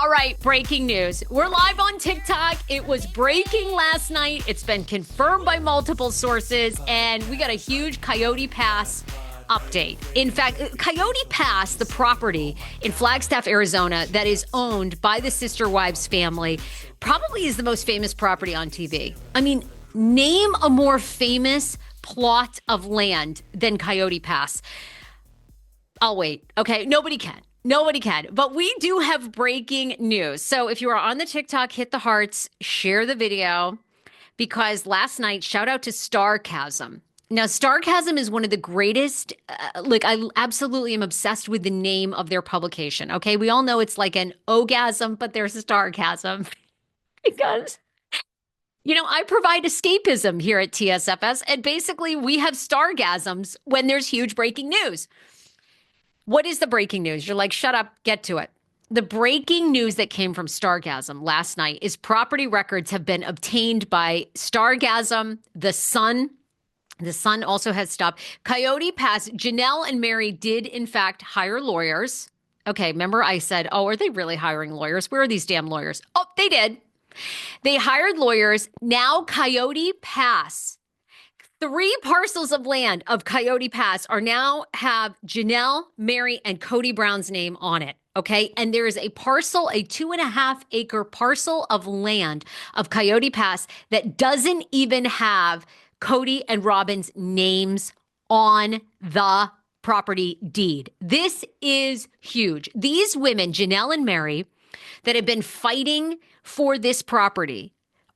All right, breaking news. We're live on TikTok. It was breaking last night. It's been confirmed by multiple sources, and we got a huge Coyote Pass update. In fact, Coyote Pass, the property in Flagstaff, Arizona, that is owned by the Sister Wives family, probably is the most famous property on TV. I mean, name a more famous plot of land than Coyote Pass. I'll wait. Okay, nobody can. Nobody can. But we do have breaking news. So if you are on the TikTok, hit the hearts, share the video, because last night, shout out to Starcasm. Now, Starcasm is one of the greatest, I absolutely am obsessed with the name of their publication. Okay, we all know it's like an orgasm, but there's a Starcasm because, you know, I provide escapism here at TSFS, and basically we have Stargasms when there's huge breaking news. What is the breaking news? You're like, shut up, get to it. The breaking news that came from Stargasm last night is property records have been obtained by Stargasm, the Sun. The Sun also has stopped. Coyote Pass, Janelle and Meri did, in fact, hire lawyers. Okay, remember I said, oh, are they really hiring lawyers? Where are these damn lawyers? Oh, they did. They hired lawyers. Now Coyote Pass, 3 parcels of land of Coyote Pass now have Janelle, Meri, and Kody Brown's name on it. Okay. And there is a parcel, a 2.5 acre parcel of land of Coyote Pass that doesn't even have Kody and Robyn's names on the property deed. This is huge. These women, Janelle and Meri, that have been fighting for this property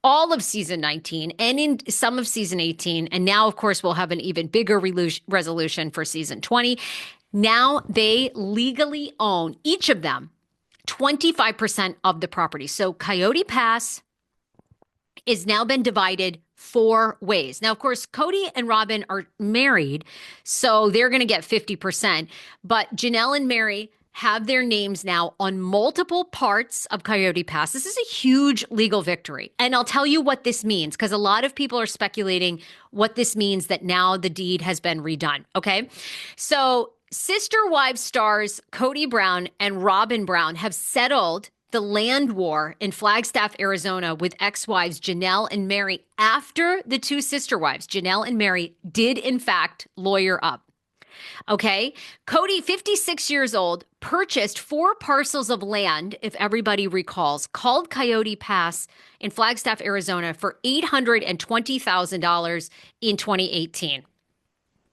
all of season 19 and in some of season 18. And now, of course, we'll have an even bigger resolution for season 20. Now they legally own, each of them, 25% of the property. So Coyote Pass is now been divided 4 ways. Now, of course, Kody and Robyn are married, so they're going to get 50%. But Janelle and Meri have their names now on multiple parts of Coyote Pass. This is a huge legal victory. And I'll tell you what this means, because a lot of people are speculating what this means that now the deed has been redone. Okay. So Sister Wives stars Kody Brown and Robyn Brown have settled the land war in Flagstaff, Arizona with ex-wives Janelle and Meri after the 2 sister wives, Janelle and Meri, did in fact lawyer up. Okay. Kody, 56 years old, purchased 4 parcels of land, if everybody recalls, called Coyote Pass in Flagstaff, Arizona for $820,000 in 2018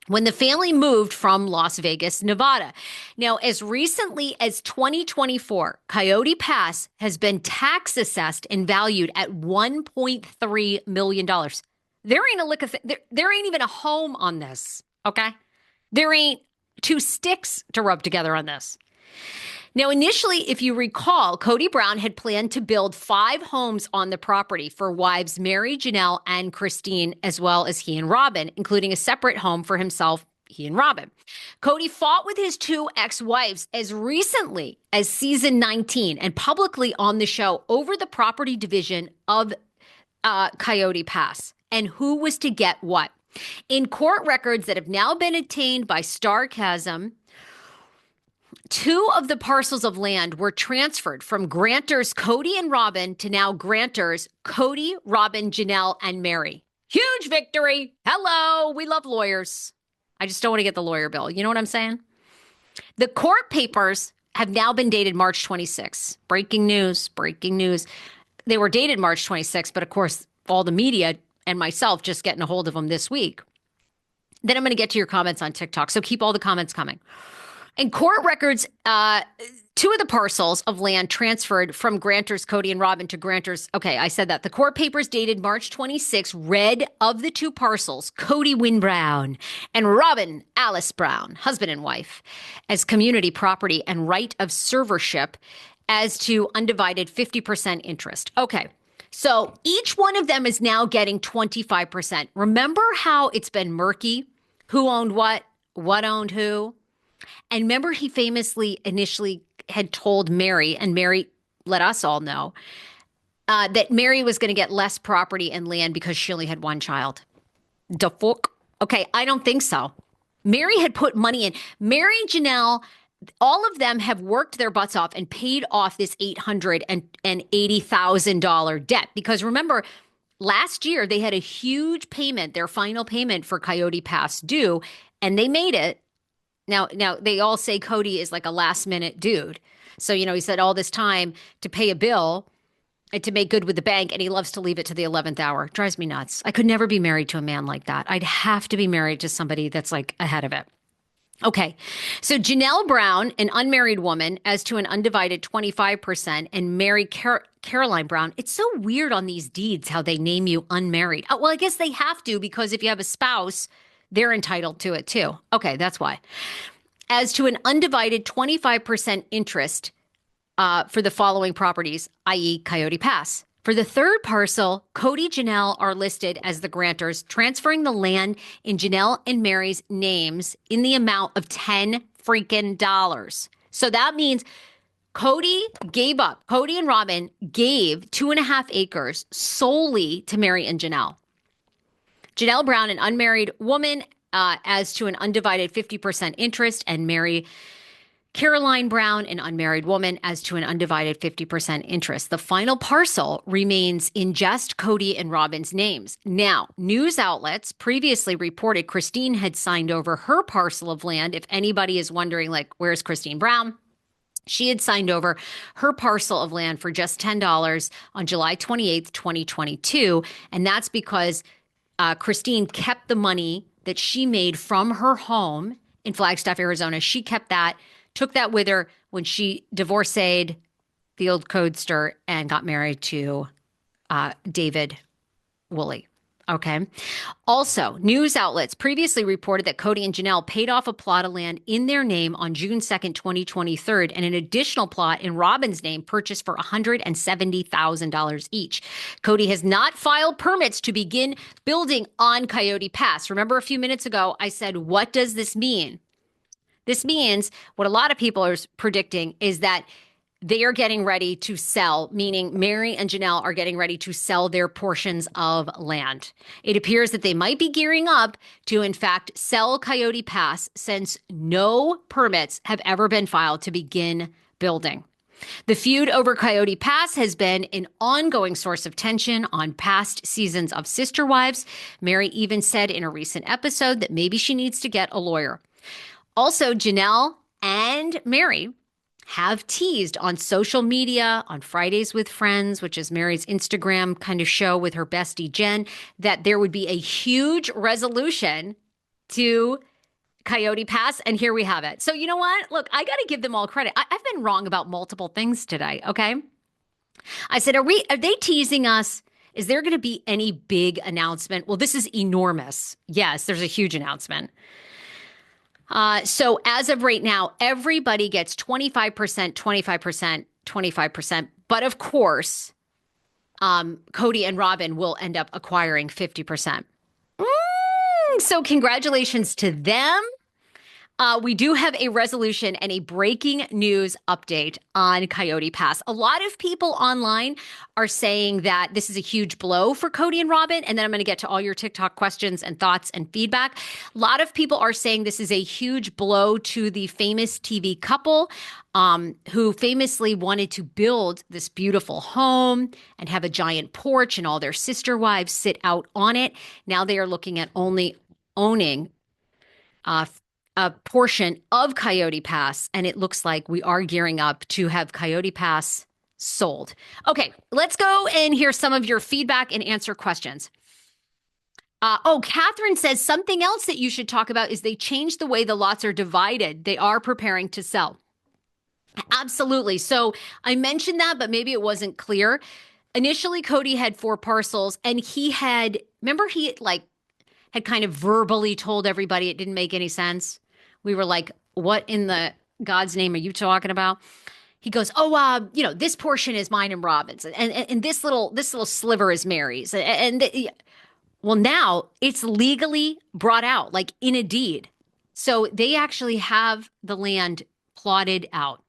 when the family moved from Las Vegas, Nevada. Now, as recently as 2024, Coyote Pass has been tax assessed and valued at $1.3 million. There ain't a lick of there ain't even a home on this. Okay. There ain't 2 sticks to rub together on this. Now, initially, if you recall, Kody Brown had planned to build 5 homes on the property for wives Meri, Janelle, and Christine, as well as he and Robyn, including a separate home for himself, he and Robyn. Kody fought with his 2 ex-wives as recently as season 19 and publicly on the show over the property division of Coyote Pass and who was to get what. In court records that have now been obtained by Starcasm, 2 of the parcels of land were transferred from grantors Kody and Robyn to now grantors Kody, Robyn, Janelle, and Meri. Huge victory. Hello. We love lawyers. I just don't want to get the lawyer bill. You know what I'm saying? The court papers have now been dated March 26. Breaking news. Breaking news. They were dated March 26, but of course, all the media and myself just getting a hold of them this week. Then I'm going to get to your comments on TikTok. So keep all the comments coming. In court records, 2 of the parcels of land transferred from grantors Kody and Robyn to grantors. Okay, I said that. The court papers dated March 26 read of the 2 parcels, Kody Wynn Brown and Robyn Alice Brown, husband and wife, as community property and right of servership as to undivided 50% interest. Okay. So each one of them is now getting 25%. Remember how it's been murky? Who owned what owned who? And remember he famously initially had told Meri, and Meri let us all know, that Meri was going to get less property and land because she only had 1 child. The fuck? Okay, I don't think so. Meri had put money in. Meri, Janelle, all of them have worked their butts off and paid off this $880,000 debt. Because remember, last year they had a huge payment, their final payment for Coyote Pass due, and they made it. Now they all say Kody is like a last minute dude. So, he said all this time to pay a bill and to make good with the bank, and he loves to leave it to the 11th hour. Drives me nuts. I could never be married to a man like that. I'd have to be married to somebody that's like ahead of it. Okay, so Janelle Brown, an unmarried woman, as to an undivided 25%, and Meri Caroline Brown. It's so weird on these deeds how they name you unmarried. Oh, well, I guess they have to, because if you have a spouse, they're entitled to it too. Okay, that's why. As to an undivided 25% interest for the following properties, i.e. Coyote Pass. For the third parcel, Kody Janelle are listed as the grantors, transferring the land in Janelle and Meri's names in the amount of $10 freaking dollars. So that means Kody and Robyn gave 2.5 acres solely to Meri and Janelle. Janelle Brown, an unmarried woman, as to an undivided 50% interest, and Meri Caroline Brown, an unmarried woman, as to an undivided 50% interest. The final parcel remains in just Kody and Robyn's names. Now, news outlets previously reported Christine had signed over her parcel of land. If anybody is wondering, like, where's Christine Brown? She had signed over her parcel of land for just $10 on July 28th, 2022. And that's because Christine kept the money that she made from her home in Flagstaff, Arizona. She kept that, took that with her when she divorced the old codester and got married to David Woolley. Okay. Also, news outlets previously reported that Kody and Janelle paid off a plot of land in their name on June 2nd, 2023, and an additional plot in Robyn's name purchased for $170,000 each. Kody has not filed permits to begin building on Coyote Pass. Remember a few minutes ago, I said, what does this mean? This means what a lot of people are predicting is that they are getting ready to sell, meaning Meri and Janelle are getting ready to sell their portions of land. It appears that they might be gearing up to, in fact, sell Coyote Pass, since no permits have ever been filed to begin building. The feud over Coyote Pass has been an ongoing source of tension on past seasons of Sister Wives. Meri even said in a recent episode that maybe she needs to get a lawyer. Also, Janelle and Meri have teased on social media, on Fridays with Friends, which is Meri's Instagram kind of show with her bestie Jen, that there would be a huge resolution to Coyote Pass. And here we have it. So you know what? Look, I got to give them all credit. I've been wrong about multiple things today, okay? I said, are they teasing us? Is there going to be any big announcement? Well, this is enormous. Yes, there's a huge announcement. So as of right now, everybody gets 25%, 25%, 25%. But of course, Kody and Robyn will end up acquiring 50%. So congratulations to them. We do have a resolution and a breaking news update on Coyote Pass. A lot of people online are saying that this is a huge blow for Kody and Robyn, and then I'm going to get to all your TikTok questions and thoughts and feedback. A lot of people are saying this is a huge blow to the famous TV couple who famously wanted to build this beautiful home and have a giant porch and all their sister wives sit out on it. Now they are looking at only owning a portion of Coyote Pass, and it looks like we are gearing up to have Coyote Pass sold. Okay, let's go and hear some of your feedback and answer questions. Catherine says something else that you should talk about is they changed the way the lots are divided. They are preparing to sell. Absolutely. So I mentioned that, but maybe it wasn't clear. Initially, Kody had 4 parcels, and he had kind of verbally told everybody it didn't make any sense. We were like, what in the God's name are you talking about? He goes, this portion is mine and Robyn's, and this little sliver is Meri's. Well, now it's legally brought out, like in a deed. So they actually have the land plotted out.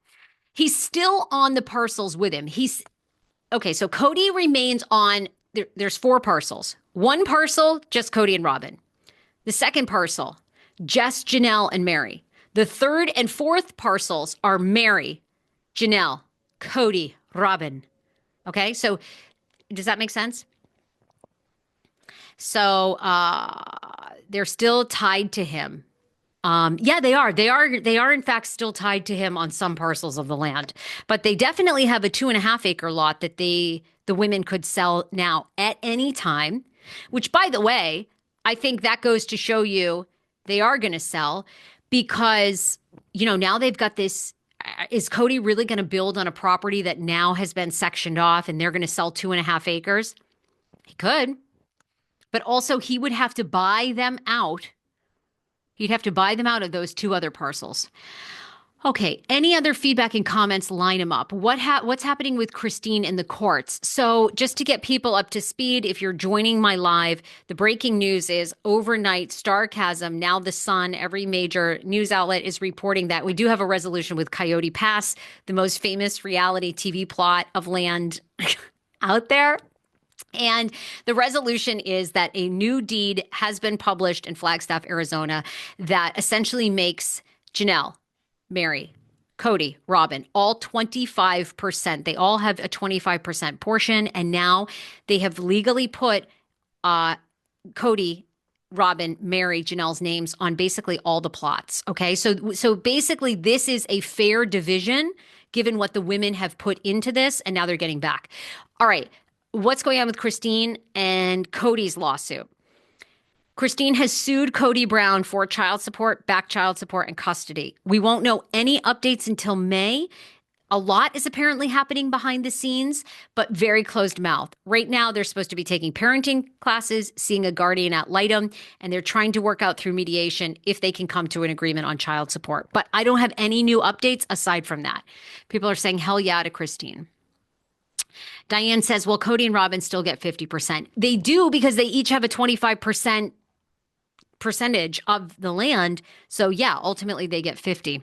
He's still on the parcels with him. So Kody remains on, there's 4 parcels. 1 parcel, just Kody and Robyn. The second parcel, just Janelle and Meri. The third and fourth parcels are Meri, Janelle, Kody, Robyn. Okay, so does that make sense? So they're still tied to him. Yeah, they are. They are, in fact, still tied to him on some parcels of the land. But they definitely have a 2.5 acre lot that the women could sell now at any time, which, by the way, I think that goes to show you they are going to sell because, now they've got this. Is Kody really going to build on a property that now has been sectioned off and they're going to sell 2.5 acres? He could. But also, he would have to buy them out. He'd have to buy them out of those two other parcels. Okay, any other feedback and comments, line them up. What's happening with Christine in the courts? So just to get people up to speed, if you're joining my live, the breaking news is overnight, Sarcasm, now The Sun, every major news outlet is reporting that we do have a resolution with Coyote Pass, the most famous reality TV plot of land out there. And the resolution is that a new deed has been published in Flagstaff, Arizona, that essentially makes Janelle, Meri, Kody, Robyn, all 25%. They all have a 25% portion. And now they have legally put Kody, Robyn, Meri, Janelle's names on basically all the plots. Okay, so basically this is a fair division given what the women have put into this, and now they're getting back. All right. What's going on with Christine and Kody's lawsuit? Christine has sued Kody Brown for child support, back child support, and custody. We won't know any updates until May. A lot is apparently happening behind the scenes, but very closed mouth. Right now, they're supposed to be taking parenting classes, seeing a guardian ad litem, and they're trying to work out through mediation if they can come to an agreement on child support. But I don't have any new updates aside from that. People are saying hell yeah to Christine. Diane says, well, Kody and Robyn still get 50%. They do because they each have a 25% percentage of the land. So yeah, ultimately they get 50.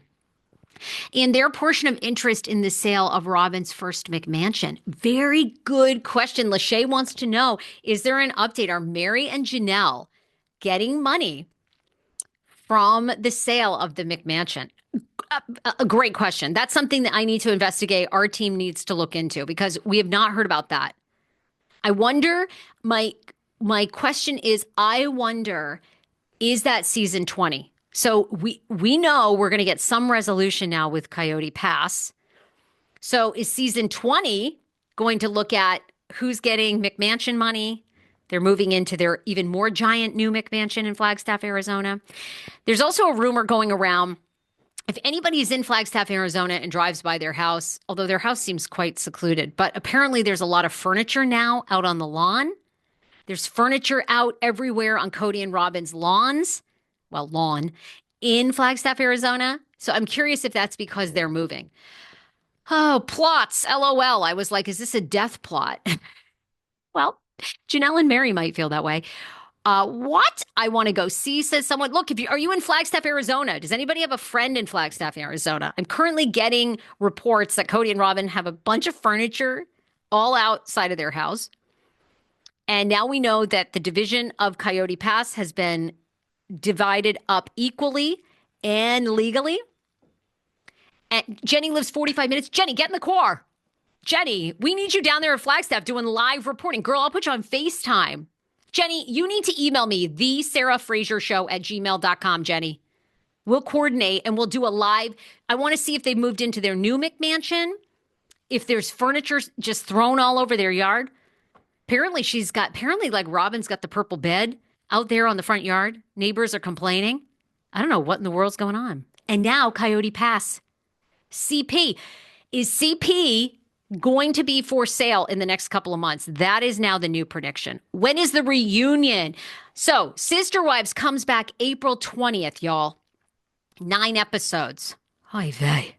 And their portion of interest in the sale of Robyn's first McMansion. Very good question. Lachey wants to know, is there an update? Are Meri and Janelle getting money from the sale of the McMansion? A great question. That's something that I need to investigate. Our team needs to look into because we have not heard about that. I wonder, my question is, I wonder, is that season 20? So we know we're going to get some resolution now with Coyote Pass. So is season 20 going to look at who's getting McMansion money? They're moving into their even more giant new McMansion in Flagstaff, Arizona. There's also a rumor going around. If anybody's in Flagstaff, Arizona and drives by their house, although their house seems quite secluded, but apparently there's a lot of furniture now out on the lawn. There's furniture out everywhere on Kody and Robyn's lawns. Well, lawn in Flagstaff, Arizona. So I'm curious if that's because they're moving. Oh, plots. LOL. I was like, is this a death plot? Well, Janelle and Meri might feel that way. What? I want to go see, says someone. Look, are you in Flagstaff, Arizona? Does anybody have a friend in Flagstaff, Arizona? I'm currently getting reports that Kody and Robyn have a bunch of furniture all outside of their house. And now we know that the division of Coyote Pass has been divided up equally and legally. And Jenny lives 45 minutes. Jenny, get in the car. Jenny, we need you down there at Flagstaff doing live reporting. Girl, I'll put you on FaceTime. Jenny, you need to email me, thesarahfrasershow@gmail.com, Jenny. We'll coordinate and we'll do a live. I want to see if they've moved into their new McMansion, if there's furniture just thrown all over their yard. Apparently like Robyn's got the purple bed out there on the front yard. Neighbors are complaining. I don't know what in the world's going on. And now Coyote Pass. CP. Is CP going to be for sale in the next couple of months? That is now the new prediction. When is the reunion? So Sister Wives comes back April 20th, y'all. 9 episodes. Oy vey.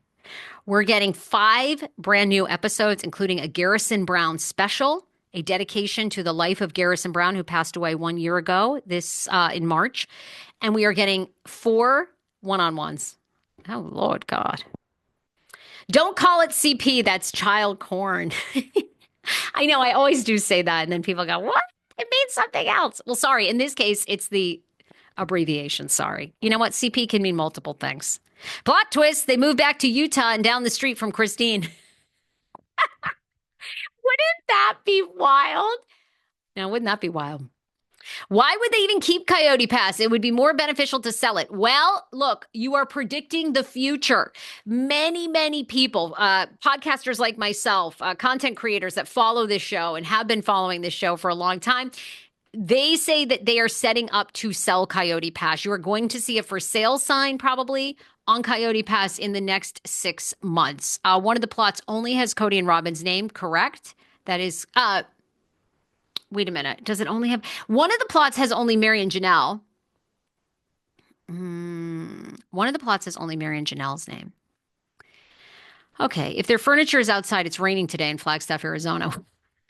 We're getting 5 brand new episodes, including a Garrison Brown special, a dedication to the life of Garrison Brown, who passed away 1 year ago in March. And we are getting 4 one-on-ones. Oh, Lord God. Don't call it CP. That's child corn. I know. I always do say that. And then people go, what? It means something else. Well, sorry. In this case, it's the Abbreviation, sorry. You know what? CP can mean multiple things. Plot twist, they moved back to Utah and down the street from Christine. Wouldn't that be wild? Now, wouldn't that be wild? Why would they even keep Coyote Pass? It would be more beneficial to sell it. Well, look, you are predicting the future. Many people, podcasters like myself, content creators that follow this show and have been following this show for a long time, they say that they are setting up to sell Coyote Pass. You are going to see a for sale sign probably on Coyote Pass in the next 6 months. One of the plots only has Kody and Robyn's name, correct? That is, wait a minute. Does it only have, one of the plots has only Meri and Janelle. One of the plots has only Meri and Janelle's name. Okay, if their furniture is outside, it's raining today in Flagstaff, Arizona.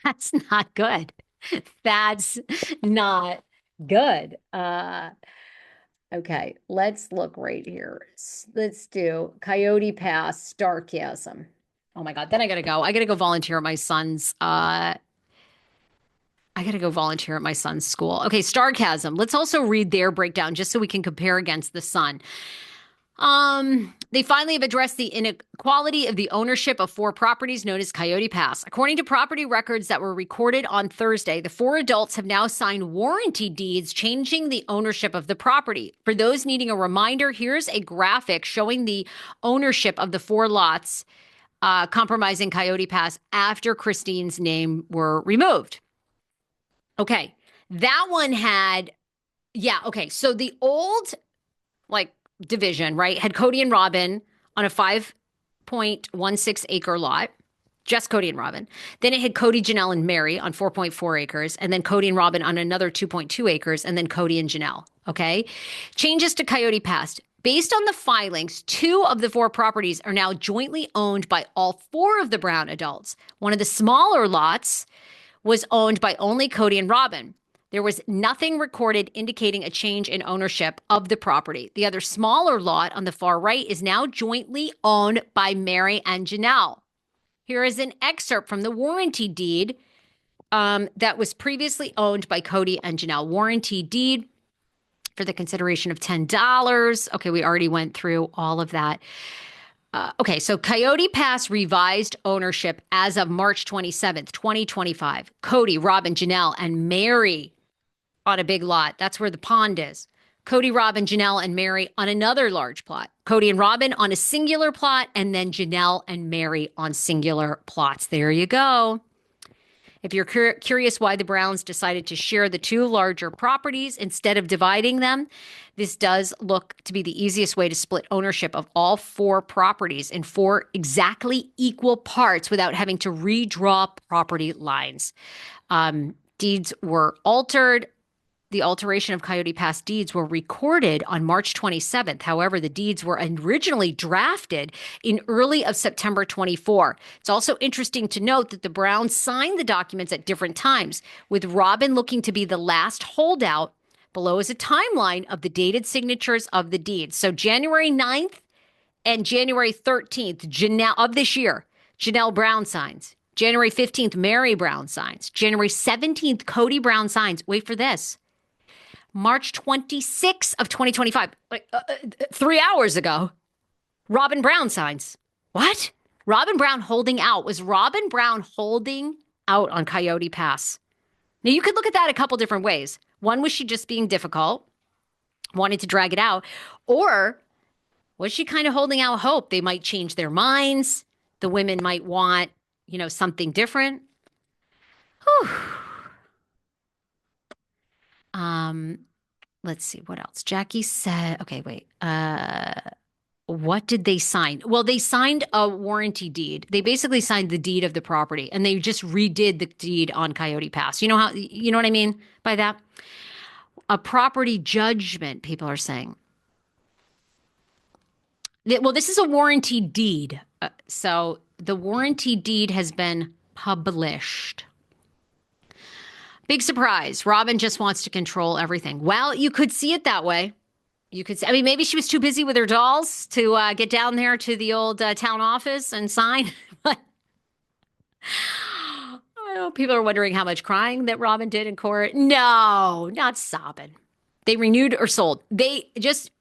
That's not good. That's not good. Okay, let's look right here. Let's do Coyote Pass, Starcasm. Oh my God, then I gotta go. I gotta go volunteer at my son's school. Okay, Starcasm. Let's also read their breakdown just so we can compare against the Sun. They finally have addressed the inequality of the ownership of 4 properties known as Coyote Pass. According to property records that were recorded on Thursday, the 4 adults have now signed warranty deeds changing the ownership of the property. For those needing a reminder, here's a graphic showing the ownership of the 4 lots compromising Coyote Pass after Christine's name were removed. Okay, that one had, okay, so the old, division, right, had Kody and Robyn on a 5.16 acre lot, just Kody and Robyn. Then it had Kody, Janelle, and Meri on 4.4 acres, and then Kody and Robyn on another 2.2 acres, and then Kody and Janelle, okay? Changes to Coyote Pass. Based on the filings, 2 of the 4 properties are now jointly owned by all 4 of the Brown adults. One of the smaller lots was owned by only Kody and Robyn. There was nothing recorded indicating a change in ownership of the property. The other smaller lot on the far right is now jointly owned by Meri and Janelle. Here is an excerpt from the warranty deed that was previously owned by Kody and Janelle. Warranty deed for the consideration of $10. Okay, we already went through all of that. Okay, so Coyote Pass revised ownership as of March 27th, 2025. Kody, Robyn, Janelle, and Meri on a big lot. That's where the pond is. Kody, Robyn, Janelle, and Meri on another large plot. Kody and Robyn on a singular plot, and then Janelle and Meri on singular plots. There you go. If you're curious why the Browns decided to share the 2 larger properties instead of dividing them, this does look to be the easiest way to split ownership of all 4 properties in 4 exactly equal parts without having to redraw property lines. Deeds were altered. The alteration of Coyote Pass deeds were recorded on March 27th. However, the deeds were originally drafted in early of September 24. It's also interesting to note that the Browns signed the documents at different times, with Robyn looking to be the last holdout. Below is a timeline of the dated signatures of the deeds. So January 9th and January 13th, Janelle of this year, Janelle Brown signs. January 15th, Meri Brown signs. January 17th, Kody Brown signs. Wait for this. March 26th of 2025, 3 hours ago, Robyn Brown signs. What? Robyn Brown holding out. Was Robyn Brown holding out on Coyote Pass? Now, you could look at that a couple different ways. One, was she just being difficult, wanted to drag it out? Or was she kind of holding out hope they might change their minds? The women might want, something different. Whew. Let's see what else. Jackie said, okay, wait. What did they sign? Well, they signed a warranty deed. They basically signed the deed of the property, and they just redid the deed on Coyote Pass. You know what I mean by that? A property judgment, people are saying. Well, this is a warranty deed. So the warranty deed has been published. Big surprise. Robyn just wants to control everything. Well, you could see it that way. You could say, maybe she was too busy with her dolls to get down there to the old town office and sign. But I know people are wondering how much crying that Robyn did in court. No, not sobbing. They renewed or sold. They just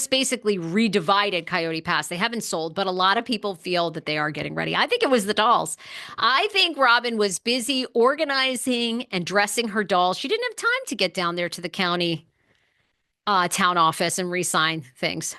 basically redivided Coyote Pass. They haven't sold, but a lot of people feel that they are getting ready. I think it was the dolls. I think Robyn was busy organizing and dressing her dolls. She didn't have time to get down there to the county town office and re-sign things.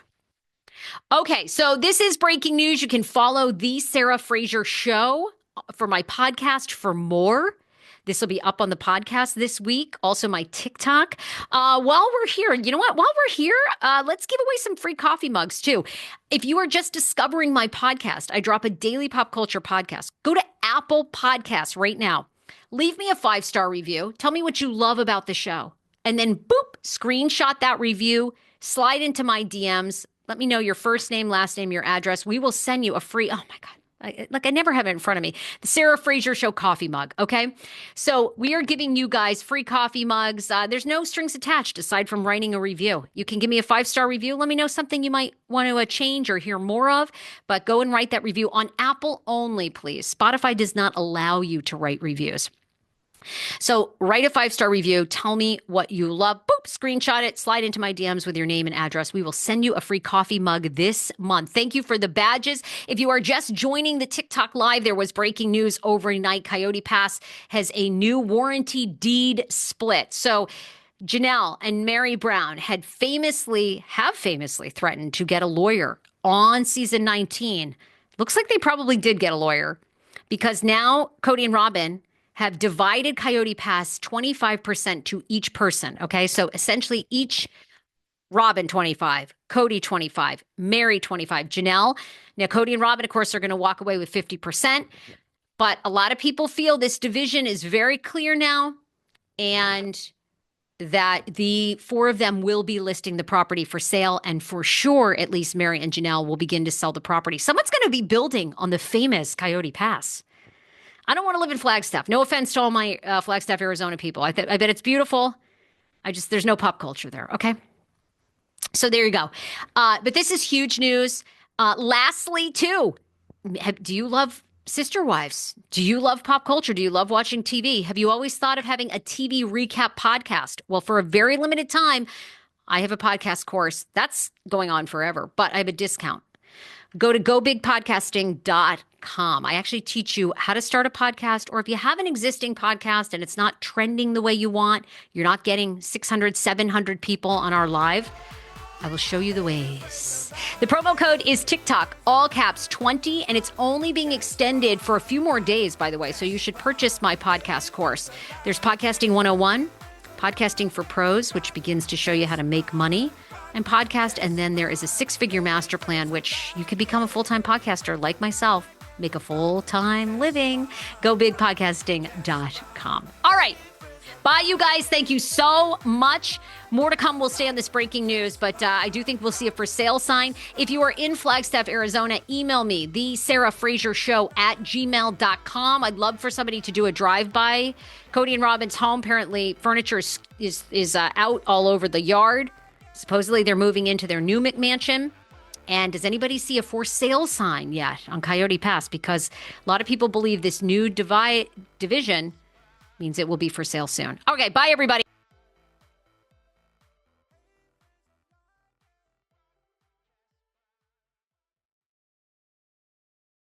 Okay, so this is breaking news. You can follow The Sarah Fraser Show for my podcast for more. This will be up on the podcast this week. Also, my TikTok. While we're here, you know what? While we're here, let's give away some free coffee mugs, too. If you are just discovering my podcast, I drop a daily pop culture podcast. Go to Apple Podcasts right now. Leave me a 5-star review. Tell me what you love about the show. And then, boop, screenshot that review. Slide into my DMs. Let me know your first name, last name, your address. We will send you a free, oh my God. I never have it in front of me. The Sarah Fraser Show coffee mug, okay? So we are giving you guys free coffee mugs. There's no strings attached aside from writing a review. You can give me a 5-star review. Let me know something you might want to change or hear more of, but go and write that review on Apple only, please. Spotify does not allow you to write reviews. So write a 5-star review. Tell me what you love. Boop, screenshot it. Slide into my DMs with your name and address. We will send you a free coffee mug this month. Thank you for the badges. If you are just joining the TikTok live, there was breaking news overnight. Coyote Pass has a new warranty deed split. So Janelle and Meri Brown have famously threatened to get a lawyer on season 19. Looks like they probably did get a lawyer because now Kody and Robyn have divided Coyote Pass 25% to each person, okay? So essentially each Robyn 25, Kody 25, Meri 25, Janelle. Now Kody and Robyn, of course, are going to walk away with 50%, but a lot of people feel this division is very clear now and that the 4 of them will be listing the property for sale, and for sure, at least Meri and Janelle will begin to sell the property. Someone's going to be building on the famous Coyote Pass. I don't want to live in Flagstaff. No offense to all my Flagstaff, Arizona people. I bet it's beautiful. There's no pop culture there, okay? So there you go. But this is huge news. Lastly, too, do you love Sister Wives? Do you love pop culture? Do you love watching TV? Have you always thought of having a TV recap podcast? Well, for a very limited time, I have a podcast course. That's going on forever, but I have a discount. Go to gobigpodcasting.com. I actually teach you how to start a podcast, or if you have an existing podcast and it's not trending the way you want, you're not getting 600, 700 people on our live, I will show you the ways. The promo code is TikTok, all caps 20, and it's only being extended for a few more days, by the way, so you should purchase my podcast course. There's Podcasting 101, Podcasting for Pros, which begins to show you how to make money and podcast. And then there is a 6-figure master plan, which you can become a full-time podcaster like myself, make a full-time living. GoBigPodcasting.com. All right. Bye, you guys. Thank you so much. More to come. We'll stay on this breaking news, but I do think we'll see a for sale sign. If you are in Flagstaff, Arizona, email me, thesarahfrasershow@gmail.com. I'd love for somebody to do a drive-by. Kody and Robyn's home, apparently furniture is out all over the yard. Supposedly they're moving into their new McMansion. And does anybody see a for sale sign yet on Coyote Pass? Because a lot of people believe this new division means it will be for sale soon. Okay, bye everybody.